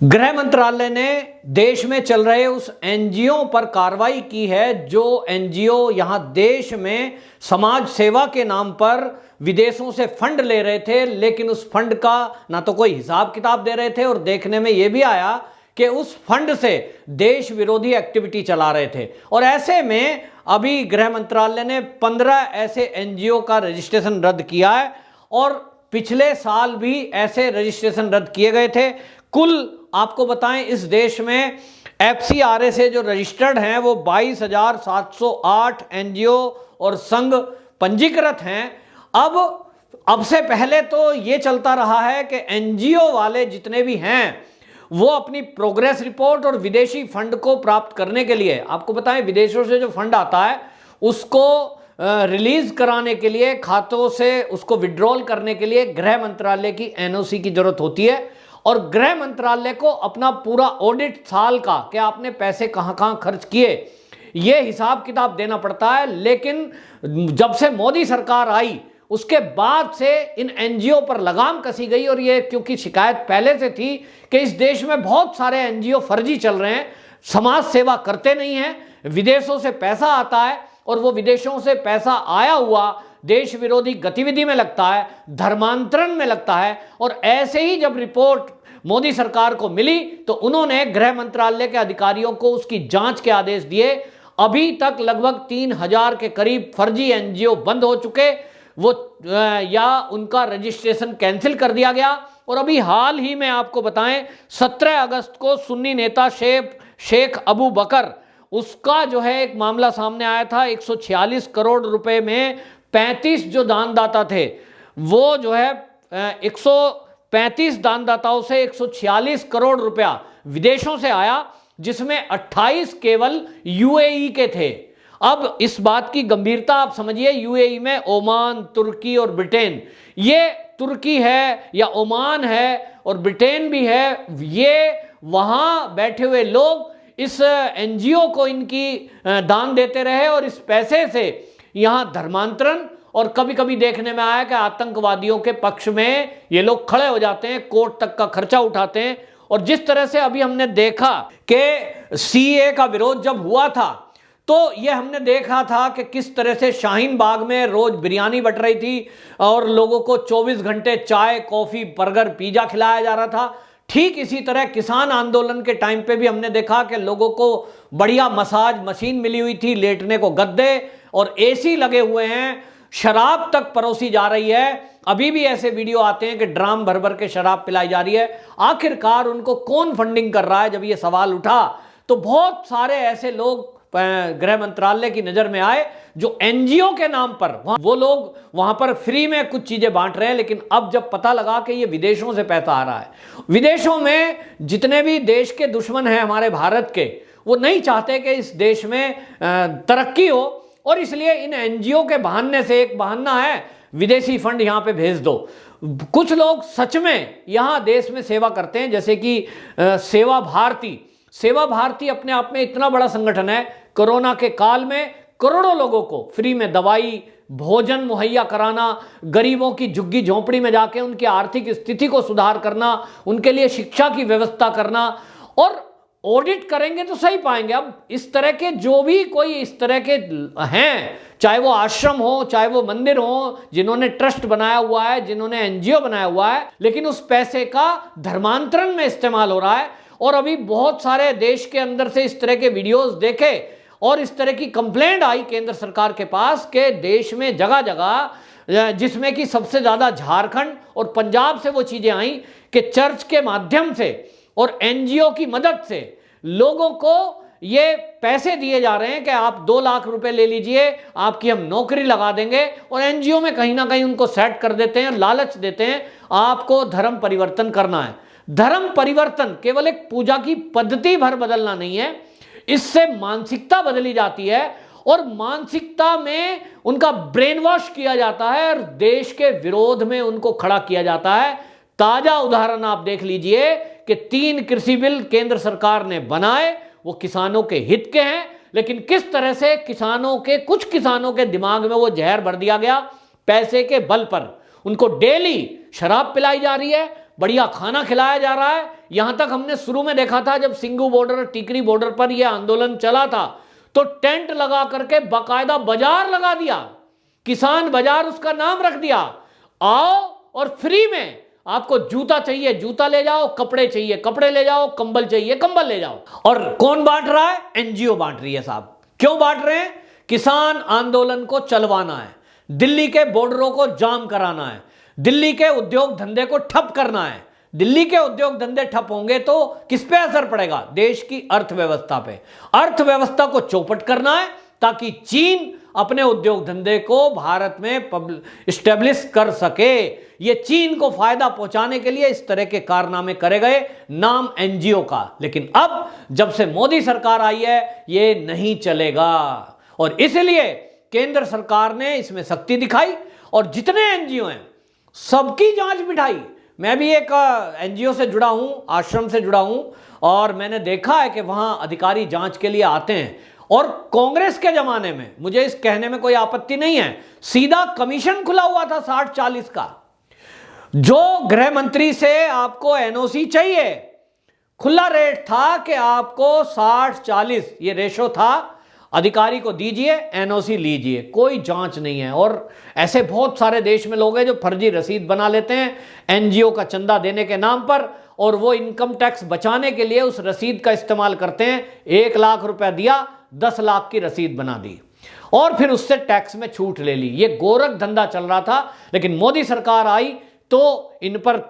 गृह मंत्रालय ने देश में चल रहे उस एनजीओ पर कार्रवाई की है जो एनजीओ यहां देश में समाज सेवा के नाम पर विदेशों से फंड ले रहे थे, लेकिन उस फंड का ना तो कोई हिसाब किताब दे रहे थे और देखने में यह भी आया कि उस फंड से देश विरोधी एक्टिविटी चला रहे थे। और ऐसे में अभी गृह मंत्रालय ने 15 ऐसे एनजीओ का रजिस्ट्रेशन रद्द किया है और पिछले साल भी ऐसे रजिस्ट्रेशन रद्द किए गए थे। कुल आपको बताएं इस देश में एफसीआरए से जो रजिस्टर्ड हैं वो 22,708 एनजीओ और संघ पंजीकृत हैं। अब से पहले तो ये चलता रहा है कि एनजीओ वाले जितने भी हैं वो अपनी प्रोग्रेस रिपोर्ट और विदेशी फंड को प्राप्त करने के लिए, आपको बताएं विदेशों से जो फंड आता है उसको रिलीज कराने के लिए, खातों से उसको विड्रॉल करने के लिए गृह मंत्रालय की एनओसी की जरूरत होती है। और गृह मंत्रालय को अपना पूरा ऑडिट साल का कि आपने पैसे कहां कहां खर्च किए ये हिसाब किताब देना पड़ता है। लेकिन जब से मोदी सरकार आई उसके बाद से इन एनजीओ पर लगाम कसी गई और ये क्योंकि शिकायत पहले से थी कि इस देश में बहुत सारे एनजीओ फर्जी चल रहे हैं, समाज सेवा करते नहीं हैं, विदेशों से पैसा आता है और वो विदेशों से पैसा आया हुआ देश विरोधी गतिविधि में लगता है, धर्मांतरण में लगता है। और ऐसे ही जब रिपोर्ट मोदी सरकार को मिली तो उन्होंने गृह मंत्रालय के अधिकारियों को उसकी जांच के आदेश दिए। अभी तक लगभग 3,000 के करीब फर्जी एनजीओ बंद हो चुके, वो या उनका रजिस्ट्रेशन कैंसिल कर दिया गया। और अभी हाल ही में आपको बताएं 17 अगस्त को सुन्नी नेता शेख अबू बकर, उसका जो है एक मामला सामने आया था। 146 करोड़ रुपए में 35 जो दानदाता थे वो जो है 135 दानदाताओं से 146 करोड़ रुपया विदेशों से आया, जिसमें 28 केवल यूएई के थे। अब इस बात की गंभीरता आप समझिए, यूएई में ओमान, तुर्की और ब्रिटेन, ये तुर्की है या ओमान है और ब्रिटेन भी है, ये वहां बैठे हुए लोग इस एनजीओ को इनकी दान देते रहे और इस पैसे से यहां धर्मांतरण और कभी कभी देखने में आया कि आतंकवादियों के पक्ष में ये लोग खड़े हो जाते हैं, कोर्ट तक का खर्चा उठाते हैं। और जिस तरह से अभी हमने देखा कि सीए का विरोध जब हुआ था तो ये हमने देखा था कि किस तरह से शाहीन बाग में रोज बिरयानी बट रही थी और लोगों को 24 घंटे चाय, कॉफी, बर्गर, पिज्जा खिलाया जा रहा था। ठीक इसी तरह किसान आंदोलन के टाइम पे भी हमने देखा कि लोगों को बढ़िया मसाज मशीन मिली हुई थी, लेटने को गद्दे और एसी लगे हुए हैं, शराब तक परोसी जा रही है। अभी भी ऐसे वीडियो आते हैं कि ड्राम भर भर के शराब पिलाई जा रही है। आखिरकार उनको कौन फंडिंग कर रहा है? जब ये सवाल उठा तो बहुत सारे ऐसे लोग गृह मंत्रालय की नजर में आए जो एनजीओ के नाम पर वो लोग वहां पर फ्री में कुछ चीजें बांट रहे हैं। लेकिन अब जब पता लगा कि ये विदेशों से पैसा आ रहा है, विदेशों में जितने भी देश के दुश्मन हैं हमारे भारत के, वो नहीं चाहते कि इस देश में तरक्की हो और इसलिए इन एनजीओ के बहाने से, एक बहाना है विदेशी फंड यहां पे भेज दो। कुछ लोग सच में यहां देश में सेवा करते हैं, जैसे कि सेवा भारती अपने आप में इतना बड़ा संगठन है। कोरोना के काल में करोड़ों लोगों को फ्री में दवाई, भोजन मुहैया कराना, गरीबों की झुग्गी झोंपड़ी में जाके उनकी आर्थिक स्थिति को सुधार करना, उनके लिए शिक्षा की व्यवस्था करना। और ऑडिट करेंगे तो सही पाएंगे। अब इस तरह के जो भी कोई इस तरह के हैं, चाहे वो आश्रम हो, चाहे वो मंदिर हो, जिन्होंने ट्रस्ट बनाया हुआ है, जिन्होंने एनजीओ बनाया हुआ है, लेकिन उस पैसे का धर्मांतरण में इस्तेमाल हो रहा है। और अभी बहुत सारे देश के अंदर से इस तरह के वीडियोस देखे और इस तरह की कंप्लेंट आई केंद्र सरकार के पास कि देश में जगह जगह, जिसमें कि सबसे ज्यादा झारखंड और पंजाब से वो चीजें आई कि चर्च के माध्यम से और एनजीओ की मदद से लोगों को ये पैसे दिए जा रहे हैं कि आप 2 लाख रुपए ले लीजिए, आपकी हम नौकरी लगा देंगे। और एनजीओ में कहीं ना कहीं उनको सेट कर देते हैं, लालच देते हैं, आपको धर्म परिवर्तन करना है। धर्म परिवर्तन केवल एक पूजा की पद्धति भर बदलना नहीं है, इससे मानसिकता बदली जाती है और मानसिकता में उनका ब्रेन वॉश किया जाता है और देश के विरोध में उनको खड़ा किया जाता है। ताजा उदाहरण आप देख लीजिए कि 3 कृषि बिल केंद्र सरकार ने बनाए, वो किसानों के हित के हैं, लेकिन किस तरह से कुछ किसानों के दिमाग में वो जहर भर दिया गया। पैसे के बल पर उनको डेली शराब पिलाई जा रही है, बढ़िया खाना खिलाया जा रहा है। यहां तक हमने शुरू में देखा था जब सिंघू बॉर्डर और टिकरी बॉर्डर पर यह आंदोलन चला था तो टेंट लगा करके बाकायदा बाजार लगा दिया, किसान बाजार उसका नाम रख दिया। आओ और फ्री में आपको जूता चाहिए जूता ले जाओ, कपड़े चाहिए कपड़े ले जाओ, कंबल चाहिए कंबल ले जाओ। और कौन बांट रहा है? एनजीओ बांट रही है साहब। क्यों बांट रहे हैं? किसान आंदोलन को चलवाना है, दिल्ली के बॉर्डरों को जाम कराना है, दिल्ली के उद्योग धंधे को ठप करना है। दिल्ली के उद्योग धंधे ठप होंगे तो किस पे असर पड़ेगा? देश की अर्थव्यवस्था पे। अर्थव्यवस्था को चौपट करना है ताकि चीन अपने उद्योग धंधे को भारत में स्टेब्लिश कर सके। ये चीन को फायदा पहुंचाने के लिए इस तरह के कारनामे करे गए, नाम एनजीओ का। लेकिन अब जब से मोदी सरकार आई है ये नहीं चलेगा और इसलिए केंद्र सरकार ने इसमें सख्ती दिखाई और जितने एनजीओ हैं सबकी जांच बिठाई। मैं भी एक एनजीओ से जुड़ा हूं, आश्रम से जुड़ा हूं और मैंने देखा है कि वहां अधिकारी जांच के लिए आते हैं। और कांग्रेस के जमाने में, मुझे इस कहने में कोई आपत्ति नहीं है, सीधा कमीशन खुला हुआ था 60-40 का। जो गृह मंत्री से आपको एनओसी चाहिए, खुला रेट था कि आपको 60-40 ये रेशो था, अधिकारी को दीजिए एनओसी लीजिए, कोई जांच नहीं है। और ऐसे बहुत सारे देश में लोग हैं जो फर्जी रसीद बना लेते हैं एनजीओ का चंदा देने के नाम पर और वो इनकम टैक्स बचाने के लिए उस रसीद का इस्तेमाल करते हैं। 1 लाख रुपया दिया, 10 लाख की रसीद बना दी और फिर उससे टैक्स में छूट ले ली। ये गोरख धंधा चल रहा था। लेकिन मोदी सरकार आई तो इन पर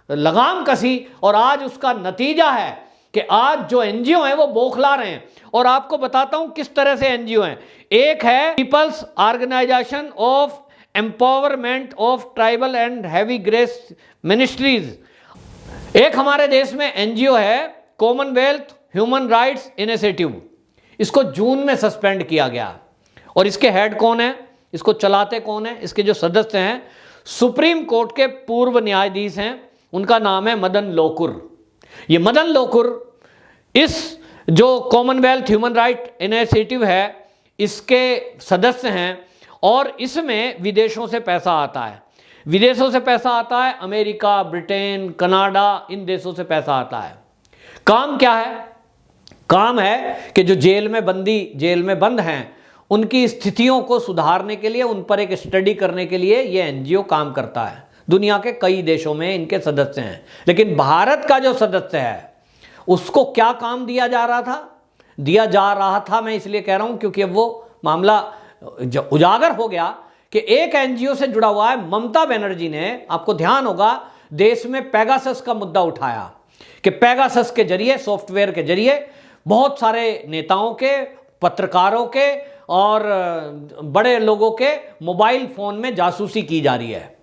लगाम कसी और आज उसका नतीजा है कि आज जो एनजीओ हैं वो बौखला रहे हैं। और आपको बताता हूं किस तरह से एनजीओ हैं। एक है people's organisation of empowerment of tribal and heavy grace ministries. एक हमारे देश में एनजीओ है कॉमनवेल्थ ह्यूमन राइट्स इनिशिएटिव। इसको जून में सस्पेंड किया गया और इसके हेड कौन है, इसको चलाते कौन है? इसके जो सदस्य हैं सुप्रीम कोर्ट के पूर्व न्यायाधीश हैं, उनका नाम है मदन लोकुर। ये मदन लोकुर इस जो कॉमनवेल्थ ह्यूमन राइट इनिशिएटिव है इसके सदस्य हैं और इसमें विदेशों से पैसा आता है। विदेशों से पैसा आता है, अमेरिका, ब्रिटेन, कनाडा, इन देशों से पैसा आता है। काम क्या है? काम है कि जो जेल में बंद हैं उनकी स्थितियों को सुधारने के लिए, उन पर एक स्टडी करने के लिए ये एनजीओ काम करता है। दुनिया के कई देशों में इनके सदस्य हैं। लेकिन भारत का जो सदस्य है उसको क्या काम दिया जा रहा था मैं इसलिए कह रहा हूं क्योंकि अब वो मामला उजागर हो गया कि एक एनजीओ से जुड़ा हुआ है। ममता बनर्जी ने, आपको ध्यान होगा, देश में पेगासस का मुद्दा उठाया कि पेगासस के जरिए, सॉफ्टवेयर के जरिए बहुत सारे नेताओं के, पत्रकारों के और बड़े लोगों के मोबाइल फोन में जासूसी की जा रही है।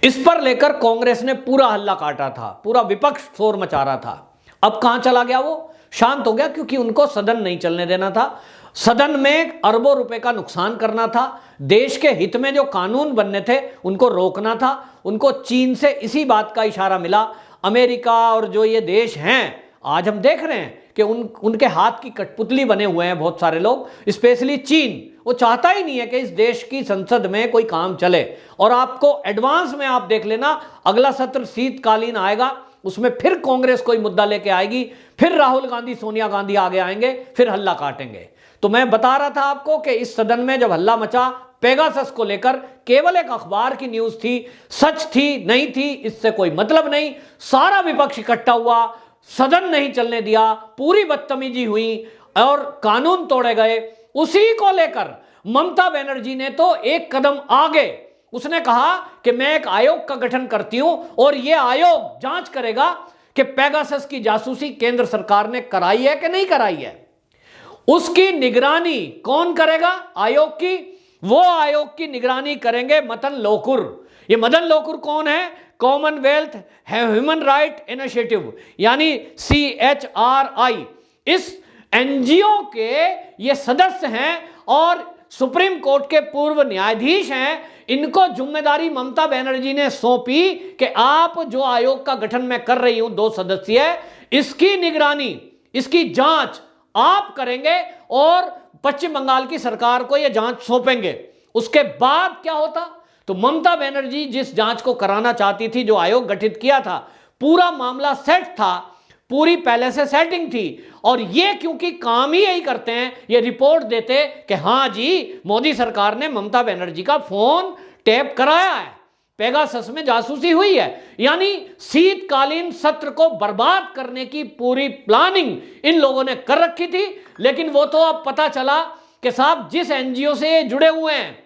इस पर लेकर कांग्रेस ने पूरा हल्ला काटा था, पूरा विपक्ष शोर मचा रहा था। अब कहां चला गया? वो शांत हो गया क्योंकि उनको सदन नहीं चलने देना था। सदन में अरबों रुपए का नुकसान करना था। देश के हित में जो कानून बनने थे उनको रोकना था। उनको चीन से इसी बात का इशारा मिला। अमेरिका और जो ये देश हैं, आज हम देख रहे हैं कि उनके हाथ की कठपुतली बने हुए हैं बहुत सारे लोग, स्पेशली चीन। वो चाहता ही नहीं है कि इस देश की संसद में कोई काम चले। और आपको एडवांस में आप देख लेना, अगला सत्र शीतकालीन आएगा, उसमें फिर कांग्रेस कोई मुद्दा लेके आएगी, फिर राहुल गांधी, सोनिया गांधी आगे आएंगे, फिर हल्ला काटेंगे। तो मैं बता रहा था आपको कि इस सदन में जब हल्ला मचा पेगासस को लेकर, केवल एक अखबार की न्यूज थी, सच थी नहीं थी इससे कोई मतलब नहीं। सारा विपक्ष इकट्ठा हुआ, सदन नहीं चलने दिया, पूरी बदतमीजी हुई और कानून तोड़े गए। उसी को लेकर ममता बनर्जी ने तो एक कदम आगे, उसने कहा कि मैं एक आयोग का गठन करती हूं और यह आयोग जांच करेगा कि पेगासस की जासूसी केंद्र सरकार ने कराई है कि नहीं कराई है। उसकी निगरानी कौन करेगा? आयोग की, वो आयोग की निगरानी करेंगे मदन लोकुर। ये मदन लोकुर कौन है? कॉमनवेल्थ ह्यूमन राइट इनिशिएटिव यानी CHRI, इस एनजीओ के ये सदस्य हैं और सुप्रीम कोर्ट के पूर्व न्यायाधीश हैं। इनको जिम्मेदारी ममता बनर्जी ने सौंपी कि आप जो आयोग का गठन मैं कर रही हूं 2 सदस्यीय, इसकी निगरानी, इसकी जांच आप करेंगे और पश्चिम बंगाल की सरकार को यह जांच सौंपेंगे। उसके बाद क्या होता? तो ममता बनर्जी जिस जांच को कराना चाहती थी, जो आयोग गठित किया था, पूरा मामला सेट था, पूरी पहले से सेटिंग थी। और ये क्योंकि काम ही यही करते हैं, ये रिपोर्ट देते कि हाँ जी मोदी सरकार ने ममता बनर्जी का फोन टैप कराया है, पेगासस में जासूसी हुई है, यानी शीतकालीन सत्र को बर्बाद करने की पूरी प्लानिंग इन लोगों ने कर रखी थी। लेकिन वो तो अब पता चला कि साहब जिस एनजीओ से ये जुड़े हुए हैं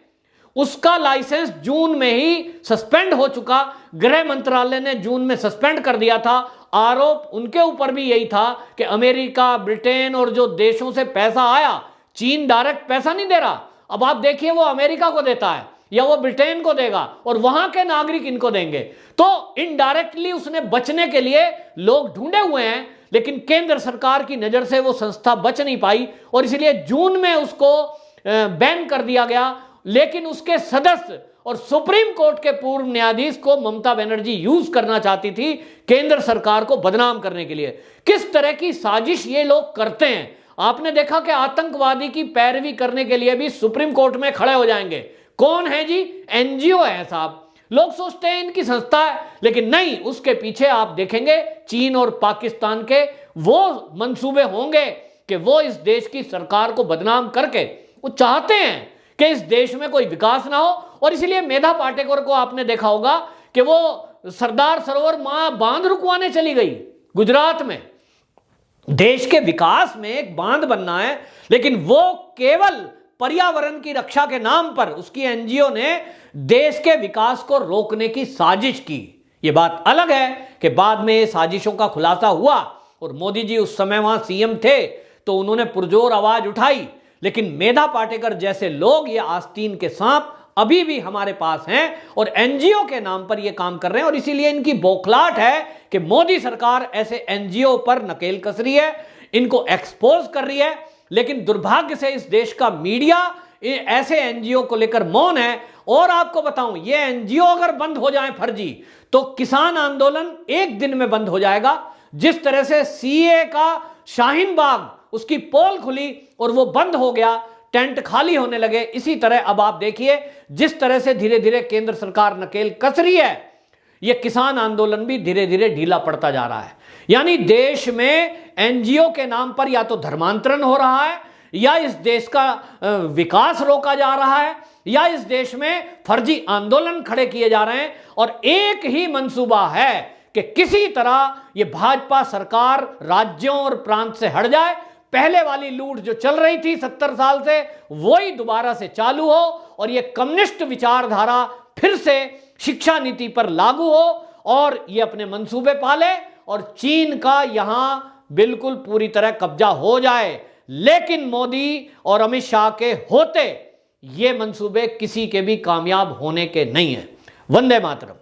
उसका लाइसेंस जून में ही सस्पेंड हो चुका, गृह मंत्रालय ने जून में सस्पेंड कर दिया था। आरोप उनके ऊपर भी यही था कि अमेरिका, ब्रिटेन और जो देशों से पैसा आया, चीन डायरेक्ट पैसा नहीं दे रहा, अब आप देखिए वो अमेरिका को देता है या वो ब्रिटेन को देगा और वहां के नागरिक इनको देंगे। तो इनडायरेक्टली उसने बचने के लिए लोग ढूंढे हुए हैं, लेकिन केंद्र सरकार की नजर से वो संस्था बच नहीं पाई और इसलिए जून में उसको बैन कर दिया गया। लेकिन उसके सदस्य और सुप्रीम कोर्ट के पूर्व न्यायाधीश को ममता बनर्जी यूज करना चाहती थी केंद्र सरकार को बदनाम करने के लिए। किस तरह की साजिश ये लोग करते हैं, आपने देखा कि आतंकवादी की पैरवी करने के लिए भी सुप्रीम कोर्ट में खड़े हो जाएंगे। कौन है जी? एनजीओ है साहब। लोग सोचते हैं इनकी संस्था है, लेकिन नहीं, उसके पीछे आप देखेंगे चीन और पाकिस्तान के वो मंसूबे होंगे कि वो इस देश की सरकार को बदनाम करके वो चाहते हैं कि इस देश में कोई विकास ना हो। और इसलिए मेधा पाटेकर को आपने देखा होगा कि वो सरदार सरोवर बांध रुकवाने चली गई गुजरात में। देश के विकास में एक बांध बनना है, लेकिन वो केवल पर्यावरण की रक्षा के नाम पर उसकी एनजीओ ने देश के विकास को रोकने की साजिश की। यह बात अलग है कि बाद में साजिशों का खुलासा हुआ और मोदी जी उस समय वहां सीएम थे तो उन्होंने पुरजोर आवाज उठाई। लेकिन मेधा पाटेकर जैसे लोग, ये आस्तीन के सांप अभी भी हमारे पास हैं और एनजीओ के नाम पर ये काम कर रहे हैं। और इसीलिए इनकी बौखलाहट है कि मोदी सरकार ऐसे एनजीओ पर नकेल कस रही है, इनको एक्सपोज कर रही है। लेकिन दुर्भाग्य से इस देश का मीडिया ऐसे एनजीओ को लेकर मौन है। और आपको बताऊं, ये एनजीओ अगर बंद हो जाए फर्जी, तो किसान आंदोलन एक दिन में बंद हो जाएगा। जिस तरह से सीए का शाहीन बाग, उसकी पोल खुली और वो बंद हो गया, टेंट खाली होने लगे, इसी तरह अब आप देखिए जिस तरह से धीरे धीरे केंद्र सरकार नकेल कस रही है, ये किसान आंदोलन भी धीरे धीरे ढीला पड़ता जा रहा है। यानी देश में एनजीओ के नाम पर या तो धर्मांतरण हो रहा है, या इस देश का विकास रोका जा रहा है, या इस देश में फर्जी आंदोलन खड़े किए जा रहे हैं। और एक ही मंसूबा है कि किसी तरह ये भाजपा सरकार राज्यों और प्रांत से हट जाए, पहले वाली लूट जो चल रही थी 70 साल से वही दोबारा से चालू हो और ये कम्युनिस्ट विचारधारा फिर से शिक्षा नीति पर लागू हो और ये अपने मंसूबे पाले और चीन का यहां बिल्कुल पूरी तरह कब्जा हो जाए। लेकिन मोदी और अमित शाह के होते ये मंसूबे किसी के भी कामयाब होने के नहीं है। वंदे मातरम।